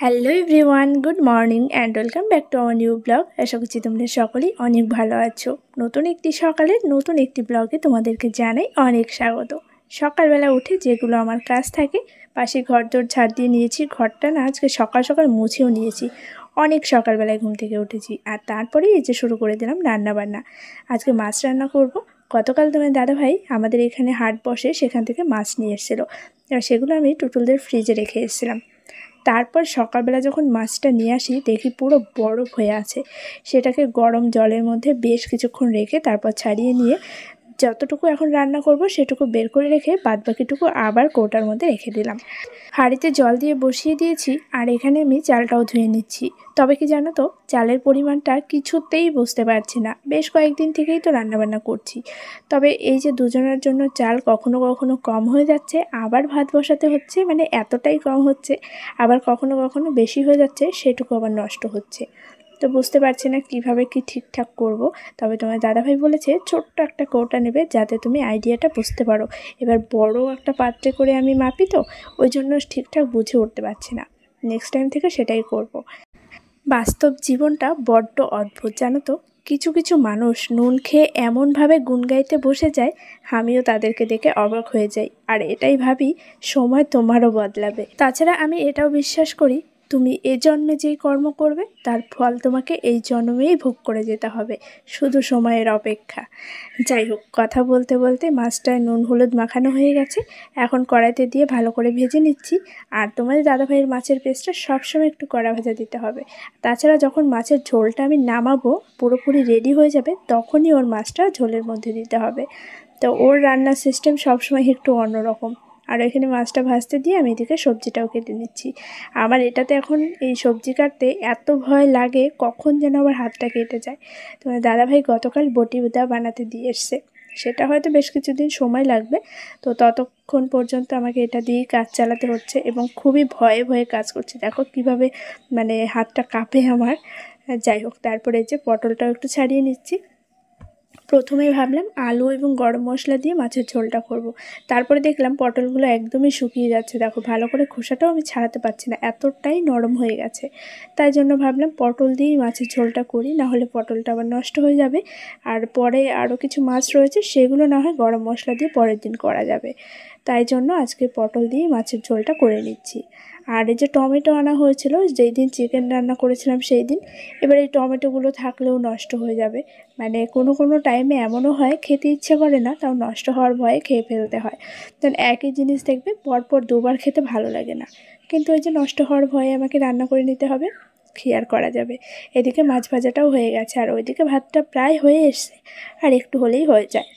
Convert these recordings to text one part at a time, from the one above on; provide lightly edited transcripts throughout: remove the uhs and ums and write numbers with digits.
Hello everyone, good morning and welcome back to our new blog. আশা করছি তোমরা সকলেই অনেক ভালো আছো। নতুন একটি সকালের নতুন একটি ব্লগে তোমাদেরকে জানাই অনেক স্বাগত। সকালবেলা উঠে যেগুলো আমার কাজ থাকে, পাশে ঘরদোর ঝাড় দিয়ে নিয়েছি। ঘরটা না আজকে সকাল সকাল মুছেও নিয়েছি, অনেক সকালবেলায় ঘুম থেকে উঠেছি। আর তারপরেই এই যে শুরু করে দিলাম রান্নাবান্না। আজকে মাছ রান্না করব। গতকাল তোমার দাদাভাই আমাদের এখানে হাট বসে, সেখান থেকে মাছ নিয়ে এসেছিলো। আর সেগুলো আমি টুটুলদের ফ্রিজে রেখে এসেছিলাম। তারপর সকালবেলা যখন মাছটা নিয়ে আসি, দেখি পুরো বরফ হয়ে আছে। সেটাকে গরম জলের মধ্যে বেশ কিছুক্ষণ রেখে তারপর ছাড়িয়ে নিয়ে যতটুকু এখন রান্না করব সেটুকু বের করে রেখে বাদবাকিটুকু আবার কৌটার মধ্যে রেখে দিলাম। হাঁড়িতে জল দিয়ে বসিয়ে দিয়েছি, আর এখানে আমি চালটাও ধুয়ে নিচ্ছি। তবে কি জানো তো, চালের পরিমাণটা কিছুতেই বুঝতে পারছি না। বেশ কয়েকদিন থেকেই তো রান্নাবান্না করছি, তবে এই যে দুজনের জন্য চাল কখনো কখনো কম হয়ে যাচ্ছে, আবার ভাত বসাতে হচ্ছে, মানে এতটাই কম হচ্ছে, আবার কখনো কখনো বেশি হয়ে যাচ্ছে, সেটুকু আবার নষ্ট হচ্ছে। তো বুঝতে পারছি না কিভাবে কি ঠিকঠাক করব। তবে তোমার দাদাভাই বলেছে ছোট্ট একটা কৌটা নেবে, যাতে তুমি আইডিয়াটা বুঝতে পারো। এবার বড় একটা পাত্রে করে আমি মাপি, তো ওই জন্য ঠিকঠাক বুঝে উঠতে পারছি না। নেক্সট টাইম থেকে সেটাই করব। বাস্তব জীবনটা বড্ড অদ্ভুত জানো তো। কিছু কিছু মানুষ নুন খেয়ে এমনভাবে গুণ গাইতে বসে যায়, আমিও তাদেরকে দেখে অবাক হয়ে যাই। আর এটাই ভাবি, সময় তোমারও বদলাবে। তাছাড়া আমি এটাও বিশ্বাস করি, তুমি এ জন্মে যেই কর্ম করবে তার ফল তোমাকে এই জন্মেই ভোগ করে যেতে হবে, শুধু সময়ের অপেক্ষা। যাই হোক, কথা বলতে বলতে মাছটায় নুন হলুদ মাখানো হয়ে গেছে। এখন কড়াইতে দিয়ে ভালো করে ভেজে নিচ্ছি। আর তোমাদের দাদাভাইয়ের মাছের পেস্টটা সবসময় একটু কড়া ভাজা দিতে হবে। তাছাড়া যখন মাছের ঝোলটা আমি নামাবো, পুরোপুরি রেডি হয়ে যাবে, তখনই ওর মাছটা ঝোলের মধ্যে দিতে হবে। তো ওর রান্নার সিস্টেম সবসময় একটু অন্যরকম। আর এখানে মাছটা ভাজতে দিয়ে আমি এদিকে সবজিটাও কেটে নিচ্ছি। আমার এটাতে এখন এই সবজি কাটতে এত ভয় লাগে, কখন যেন আবার হাতটা কেটে যায়। তোমার দাদাভাই গতকাল বটি বুদা বানাতে দিয়ে এসছে, সেটা হয়তো বেশ কিছুদিন সময় লাগবে। তো ততক্ষণ পর্যন্ত আমাকে এটা দিয়েই কাজ চালাতে হচ্ছে, এবং খুবই ভয়ে ভয়ে কাজ করছি। দেখো কিভাবে মানে হাতটা কাঁপে আমার। যাই হোক, তারপরে যে পটলটাও একটু ছাড়িয়ে নিচ্ছি। প্রথমেই ভাবলাম আলু এবং গরম মশলা দিয়ে মাছের ঝোলটা করব। তারপরে দেখলাম পটলগুলো একদমই শুকিয়ে যাচ্ছে। দেখো, ভালো করে খোসাটাও আমি ছাড়াতে পারছি না, এতটাই নরম হয়ে গেছে। তাই জন্য ভাবলাম পটল দিয়েই মাছের ঝোলটা করি, না হলে পটলটা আবার নষ্ট হয়ে যাবে। আর পরে আরও কিছু মাছ রয়েছে, সেগুলো না হয় গরম মশলা দিয়ে পরের দিন করা যাবে। তাই জন্য আজকে পটল দিয়েই মাছের ঝোলটা করে নিচ্ছি। আর এই যে টমেটো আনা হয়েছিল যেই দিন চিকেন রান্না করেছিলাম সেই দিন, এবার এই টমেটোগুলো থাকলেও নষ্ট হয়ে যাবে। মানে কোনো কোনো টাইমে এমনও হয়, খেতে ইচ্ছে করে না, তাও নষ্ট হওয়ার ভয়ে খেয়ে ফেলতে হয়। দেন একই জিনিস দেখবে পরপর দুবার খেতে ভালো লাগে না, কিন্তু ওই যে নষ্ট হওয়ার ভয়ে আমাকে রান্না করে নিতে হবে, কী আর করা যাবে। এদিকে মাছ ভাজাটাও হয়ে গেছে, আর ওইদিকে ভাতটা প্রায় হয়ে এসছে, আর একটু হলেই হয়ে যায়।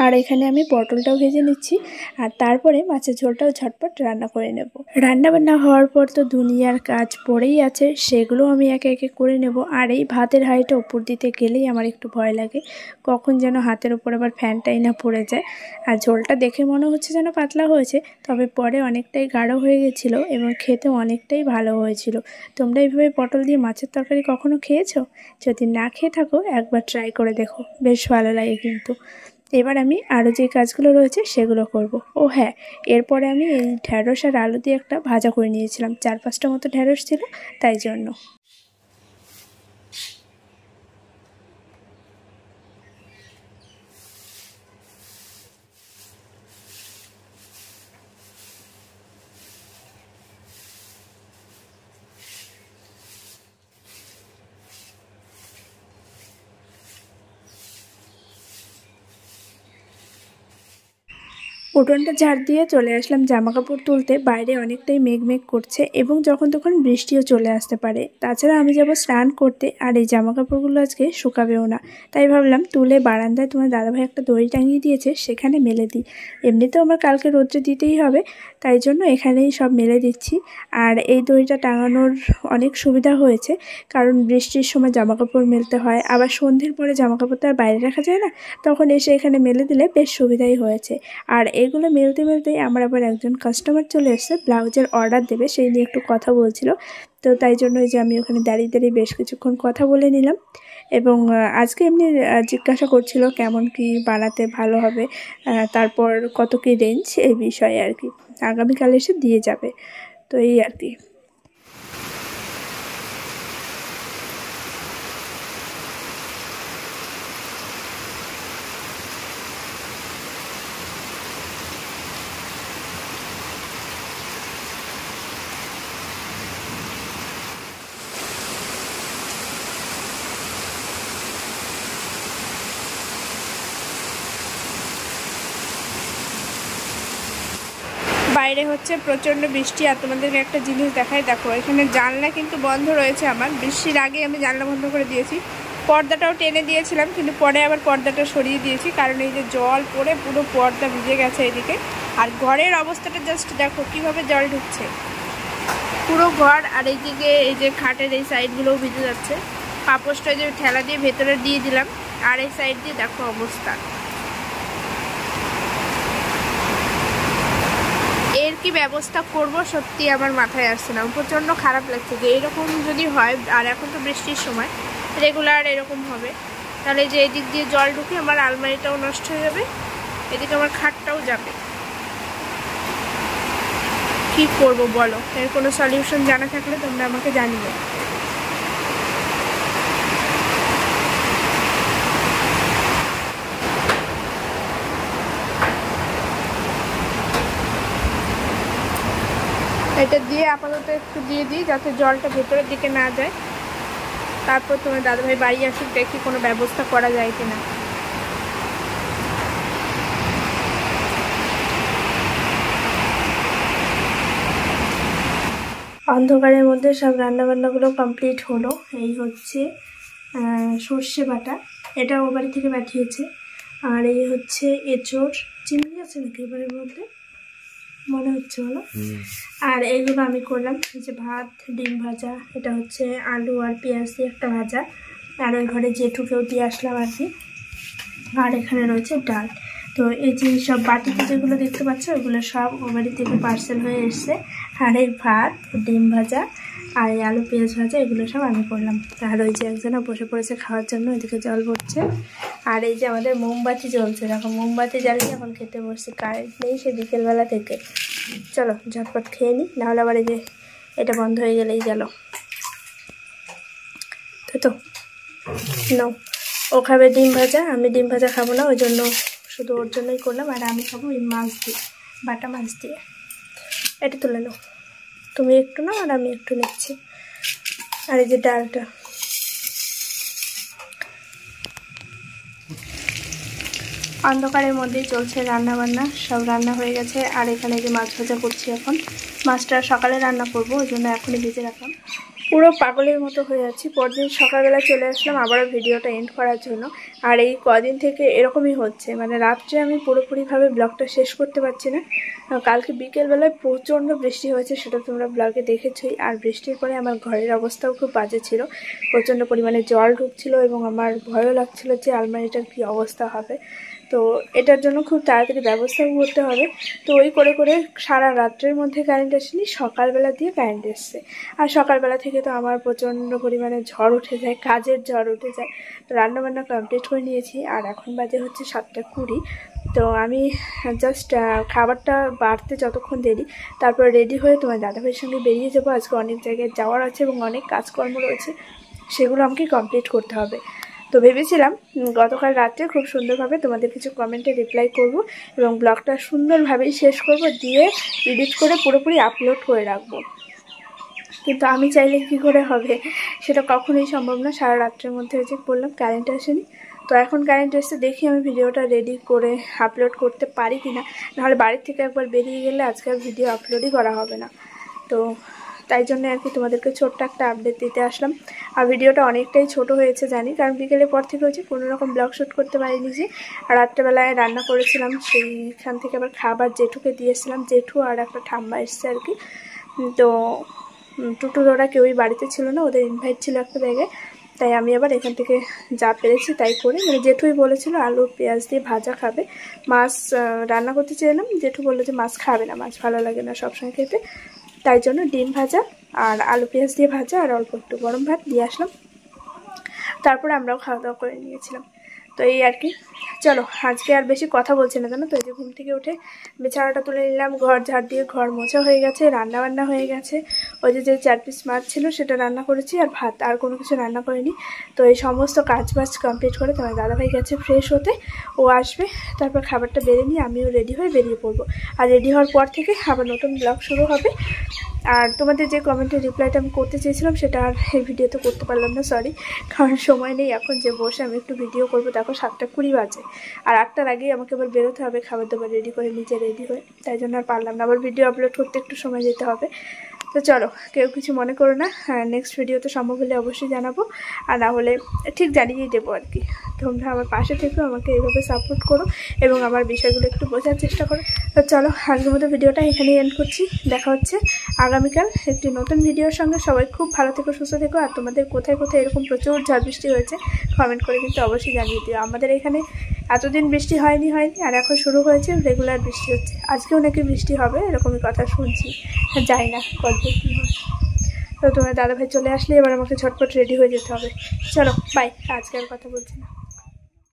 আর এখানে আমি পটলটাও ভেজে নিচ্ছি, আর তারপরে মাছের ঝোলটাও ঝটপট রান্না করে নেব। রান্নাবান্না হওয়ার পর তো দুনিয়ার কাজ পড়েই আছে, সেগুলো আমি একে একে করে নেব। আর এই ভাতের হাঁড়িটা উপর দিতে গেলেই আমার একটু ভয় লাগে, কখন যেন হাতের ওপর আবার ফ্যানটাই না পড়ে যায়। আর ঝোলটা দেখে মনে হচ্ছে যেন পাতলা হয়েছে, তবে পরে অনেকটাই গাঢ় হয়ে গেছিলো এবং খেতে অনেকটাই ভালো হয়েছিল। তোমরা এইভাবে পটল দিয়ে মাছের তরকারি কখনো খেয়েছো? যদি না খেয়ে থাকো, একবার ট্রাই করে দেখো, বেশ ভালো লাগে কিন্তু। এবার আমি আরও যে কাজগুলো রয়েছে সেগুলো করব। ও হ্যাঁ, এরপরে আমি এই ঢ্যাঁড়স আর আলু দিয়ে একটা ভাজা করে নিয়েছিলাম, 4-5টা মতো ঢ্যাঁড়স ছিল, তাই জন্য। উঠোনটা ঝাড় দিয়ে চলে আসলাম জামা কাপড় তুলতে। বাইরে অনেকটাই মেঘ মেঘ করছে, এবং যখন তখন বৃষ্টিও চলে আসতে পারে। তাছাড়া আমি যাব স্নান করতে, আর এই জামা কাপড়গুলো আজকে শুকাবেও না। তাই ভাবলাম তুলে বারান্দায় তোমার দাদাভাই একটা দড়ি টাঙিয়ে দিয়েছে, সেখানে মেলে দিই। এমনিতেও আমার কালকে রোদ্রে দিতেই হবে, তাই জন্য এখানেই সব মেলে দিচ্ছি। আর এই দড়িটা টাঙানোর অনেক সুবিধা হয়েছে, কারণ বৃষ্টির সময় জামা কাপড় মেলতে হয়, আবার সন্ধ্যের পরে জামা কাপড় তো আর বাইরে রাখা যায় না, তখন এসে এখানে মেলে দিলে বেশ সুবিধাই হয়েছে। আর এগুলো মেলতে মেলতেই আমার আবার একজন কাস্টমার চলে এসেছে, ব্লাউজের অর্ডার দেবে, সেই নিয়ে একটু কথা বলছিল। তো তাই জন্য যে আমি ওখানে দাঁড়িয়ে দাঁড়িয়ে বেশ কিছুক্ষণ কথা বলে নিলাম। এবং আজকে এমনি জিজ্ঞাসা করছিল কেমন কি বানাতে ভালো হবে, তারপর কত কি রেঞ্জ, এই বিষয়ে আর কি। আগামীকাল এসে দিয়ে যাবে, তো এই আর কি। বাইরে হচ্ছে প্রচণ্ড বৃষ্টি। আর তোমাদেরকে একটা জিনিস দেখাই, দেখো এখানে জানলা কিন্তু বন্ধ রয়েছে আমার। বৃষ্টির আগে আমি জানলা বন্ধ করে দিয়েছি, পর্দাটাও টেনে দিয়েছিলাম, কিন্তু পরে আবার পর্দাটা সরিয়ে দিয়েছি, কারণ এই যে জল পড়ে পুরো পর্দা ভিজে গেছে এদিকে। আর ঘরের অবস্থাটা জাস্ট দেখো কীভাবে জল ঢুকছে পুরো ঘর। আর এইদিকে এই যে খাটের এই সাইডগুলোও ভিজে যাচ্ছে। পাপোশটা যে ঠেলা দিয়ে ভেতরে দিয়ে দিলাম, আর এই সাইড দিয়ে দেখো অবস্থা। এর কি ব্যবস্থা করব সত্যি আমার মাথায় আসছে না। প্রচণ্ড খারাপ লাগছে যে এরকম যদি হয়, আর এখন তো বৃষ্টির সময় রেগুলার এরকম হবে, তাহলে যে এদিক দিয়ে জল ঢুকে আমার আলমারিটাও নষ্ট হয়ে যাবে, এদিকে আমার খাটটাও যাবে। কি করব বলো? এর কোনো সলিউশন জানা থাকলে তোমরা আমাকে জানিও। এটা দিয়ে আপাতত একটু দিয়ে দিই যাতে জলটা ভেতরের দিকে না যায়। তারপর তোমার দাদাভাই বাড়ি আসুক, দেখি কোনো ব্যবস্থা করা যায় কিনা। অন্ধকারের মধ্যে সব রান্নাবান্নাগুলো কমপ্লিট হলো। এই হচ্ছে সর্ষে বাটা, এটা ও বাড়ি থেকে পাঠিয়েছে। আর এই হচ্ছে এঁচোড়, চিংড়ি আছে নাকি এবারের মধ্যে মনে হচ্ছে, বলো। আর এইগুলো আমি করলাম, এই যে ভাত, ডিম ভাজা, এটা হচ্ছে আলু আর পেঁয়াজ দিয়ে একটা ভাজা, আর ওই ঘরে জেঠুকেও দিয়ে আসলাম আর কি। আর এখানে রয়েছে ডাল। তো এই যে সব বাটিতে যেগুলো দেখতে পাচ্ছ ওগুলো সব ও বাড়ি থেকে পার্সেল হয়ে এসছে। আর এই ভাত, ডিম ভাজা আর এই আলু পেঁয়াজ ভাজা এগুলো সব আমি করলাম। আর ওই যে একজনা বসে পড়েছে খাওয়ার জন্য, ওইদিকে জল পড়ছে। আর এই যে আমাদের মোমবাতি জ্বলছে, দেখো মোমবাতি জ্বালিয়ে এখন খেতে বসছি। কারেন্ট নেই সে বিকেলবেলা থেকে। চলো ঝটপট খেয়ে নিই, নাহলে আবার এই যে এটা বন্ধ হয়ে গেলেই গেল। তো নাও, ও খাবে ডিম ভাজা, আমি ডিম ভাজা খাবো না, ওই জন্য শুধু ওর জন্যই করলাম। আর আমি খাবো এই মাছ দিয়ে, বাটা মাছ দিয়ে। এটা তুলে নাও, তুমি একটু নাও আর আমি একটু নিচ্ছি। আর এই যে ডালটা, অন্ধকারের মধ্যেই চলছে রান্না বান্না, সব রান্না হয়ে গেছে। আর এখানে যে মাছ ভাজা করছি এখন, মাছটা সকালে রান্না করবো, ওই জন্য এখনই ভেজে রাখলাম। পুরো পাগলের মতো হয়ে যাচ্ছি। পরদিন সকালবেলা চলে আসলাম আবারও ভিডিওটা এন্ড করার জন্য। আর এই কদিন থেকে এরকমই হচ্ছে, মানে রাত্রে আমি পুরোপুরিভাবে ব্লগটা শেষ করতে পারছি না। কালকে বিকেলবেলায় প্রচণ্ড বৃষ্টি হয়েছে, সেটা তোমরা ব্লগে দেখেছোই। আর বৃষ্টির পরে আমার ঘরের অবস্থাও খুব বাজে ছিল, প্রচণ্ড পরিমাণে জল ঢুকছিল এবং আমার ভয়ও লাগছিল যে আলমারিটার কী অবস্থা হবে। তো এটার জন্য খুব তাড়াতাড়ি ব্যবস্থাও করতে হবে। তো ওই করে করে সারা রাত্রের মধ্যে কারেন্ট আসেনি, সকালবেলা দিয়ে কারেন্ট এসছে। আর সকালবেলা থেকে তো আমার প্রচণ্ড পরিমাণে ঝড় উঠে যায়, কাজের ঝড় উঠে যায়। তো রান্নাবান্না কমপ্লিট করে নিয়েছি, আর এখন বাজে হচ্ছে 7:20। তো আমি জাস্ট খাবারটা বাড়তে যতক্ষণ দেরি, তারপর রেডি হয়ে তোমার দাদাভাইয়ের সঙ্গে বেরিয়ে যাবো। আজকে অনেক জায়গায় যাওয়ার আছে এবং অনেক কাজকর্ম রয়েছে, সেগুলো আমাকে কমপ্লিট করতে হবে। তো ভেবেছিলাম গতকাল রাত্রে খুব সুন্দরভাবে তোমাদের কিছু কমেন্টে রিপ্লাই করব এবং ব্লগটা সুন্দরভাবেই শেষ করব, দিয়ে এডিট করে পুরোপুরি আপলোড করে রাখবো। কিন্তু আমি চাইলে কী করে হবে, সেটা কখনোই সম্ভব না। সারা রাত্রের মধ্যে যে বললাম কারেন্ট আসেনি, তো এখন কারেন্ট এসে দেখি আমি ভিডিওটা রেডি করে আপলোড করতে পারি কি না। নাহলে বাড়ির থেকে একবার বেরিয়ে গেলে আজকাল ভিডিও আপলোডই করা হবে না। তো তাই জন্য আর কি তোমাদেরকে ছোট্ট একটা আপডেট দিতে আসলাম। আর ভিডিওটা অনেকটাই ছোট হয়েছে জানি, কারণ বিকেলের পর থেকে হচ্ছে কোনোরকম ব্লগ শ্যুট করতে পারিনি। যে আর রাত্রেবেলায় রান্না করেছিলাম, সেইখান থেকে আবার খাবার জেঠুকে দিয়েছিলাম। জেঠু আর একটা ঠাম্মা এসছে আর কি। তো টুটুর ওরা কেউই বাড়িতে ছিল না, ওদের ইনভাইট ছিল একটা জায়গায়। তাই আমি আবার এখান থেকে যা পেরেছি তাই করে, মানে জেঠুই বলেছিল আলু পেঁয়াজ দিয়ে ভাজা খাবে, মাছ রান্না করতে চাইলাম। জেঠু বললো যে মাছ খাবে না, মাছ ভালো লাগে না সবসময় খেতে, তাই জন্য ডিম ভাজা আর আলু পেঁয়াজ দিয়ে ভাজা আর অল্প একটু গরম ভাত দিয়ে আসলাম। তারপরে আমরাও খাওয়া দাওয়া করে নিয়েছিলাম। তো এই আর কি। চলো আজকে আর বেশি কথা বলছি না, জানো তো। এই যে ঘুম থেকে উঠে বিছানাটা তুলে নিলাম, ঘর ঝাড় দিয়ে ঘর মোছা হয়ে গেছে, রান্না বান্না হয়ে গেছে। ওই যে 4 পিস মাছ ছিল সেটা রান্না করেছি, আর ভাত, আর কোনো কিছু রান্না করিনি। তো এই সমস্ত কাজ বাজ কমপ্লিট করে তোমার দাদাভাই গেছে ফ্রেশ হতে, ও আসবে, তারপর খাবারটা বেড়ে নিয়ে আমিও রেডি হয়ে বেরিয়ে পড়বো। আর রেডি হওয়ার পর থেকে আবার নতুন ব্লগ শুরু হবে। আর তোমাদের যে কমেন্টের রিপ্লাইটা আমি করতে চেয়েছিলাম সেটা আর এই ভিডিওতে করতে পারলাম না, সরি, কারণ সময় নেই এখন যে বসে আমি একটু ভিডিও করবো। দেখো এখন 7:20 বাজে, আর 8টার আগেই আমাকে আবার বেরোতে হবে খাবার দাবার রেডি করে, নিজে রেডি হয়ে। তাই জন্য আর পারলাম না, আবার ভিডিও আপলোড করতে একটু সময় যেতে হবে। তো চলো, কেউ কিছু মনে করো না, নেক্সট ভিডিওতে সম্ভব হলে অবশ্যই জানাবো, আর না হলে ঠিক জানিয়েই দেবো আর কি। তোমরা আমার পাশে থেকেও আমাকে এইভাবে সাপোর্ট করো এবং আমার বিষয়গুলো একটু বোঝার চেষ্টা করো। তো চলো, আজকের মতো ভিডিওটা এখানেই এন্ড করছি। দেখা হচ্ছে আগামীকাল একটি নতুন ভিডিওর সঙ্গে। সবাই খুব ভালো থেকো, সুস্থ থেকো। আর তোমাদের কোথায় কোথায় এরকম প্রচুর ঝড় বৃষ্টি হয়েছে কমেন্ট করে কিন্তু অবশ্যই জানিয়ে দিও। আমাদের এখানে এতদিন বৃষ্টি হয়নি, আর এখন শুরু হয়েছে, রেগুলার বৃষ্টি হচ্ছে। আজকেও নাকি বৃষ্টি হবে এরকমই কথা শুনছি, যাই না কতদূর কী হয়। তো তোমার দাদাভাই চলে আসলে এবার আমাকে ঝটপট রেডি হয়ে যেতে হবে। চলো বাই, আজকে আর কথা বলছি না।